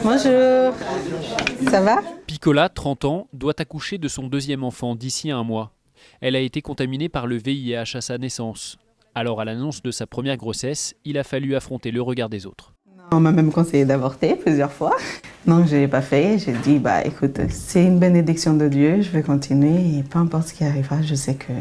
Bonjour. Ça va? Piccola, 30 ans, doit accoucher de son deuxième enfant d'ici un mois. Elle a été contaminée par le VIH à sa naissance. Alors à l'annonce de sa première grossesse, il a fallu affronter le regard des autres. On m'a même conseillé d'avorter plusieurs fois. Non, je ne l'ai pas fait. J'ai dit, écoute, c'est une bénédiction de Dieu, je vais continuer et peu importe ce qui arrivera, je sais que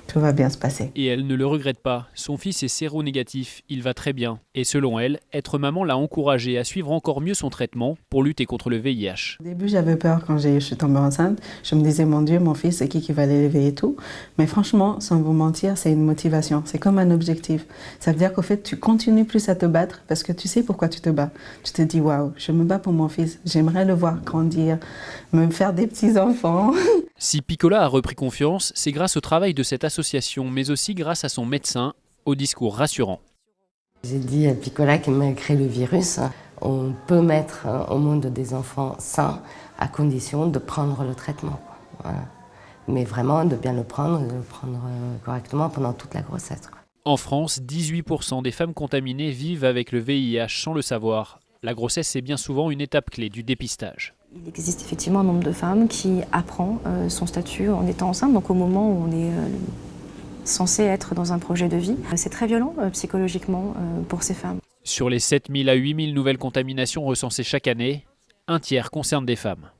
tout va bien se passer. Et elle ne le regrette pas. Son fils est séronégatif, il va très bien. Et selon elle, être maman l'a encouragée à suivre encore mieux son traitement pour lutter contre le VIH. Au début, j'avais peur quand je suis tombée enceinte. Je me disais, mon Dieu, mon fils, c'est qui va l'élever et tout. Mais franchement, sans vous mentir, c'est une motivation. C'est comme un objectif. Ça veut dire qu'au fait, tu continues plus à te battre parce que tu sais pourquoi tu te bats. Tu te dis, waouh, je me bats pour mon fils. J'aimerais le voir grandir, me faire des petits-enfants. Si Piccola a repris confiance, c'est grâce au travail de cette association, mais aussi grâce à son médecin, au discours rassurant. J'ai dit à Piccola que malgré le virus, on peut mettre au monde des enfants sains à condition de prendre le traitement. Voilà. Mais vraiment de bien le prendre, de le prendre correctement pendant toute la grossesse. En France, 18% des femmes contaminées vivent avec le VIH sans le savoir. La grossesse, c'est bien souvent une étape clé du dépistage. Il existe effectivement un nombre de femmes qui apprend son statut en étant enceinte, donc au moment où on est censé être dans un projet de vie. C'est très violent psychologiquement pour ces femmes. Sur les 7 000 à 8 000 nouvelles contaminations recensées chaque année, un tiers concerne des femmes.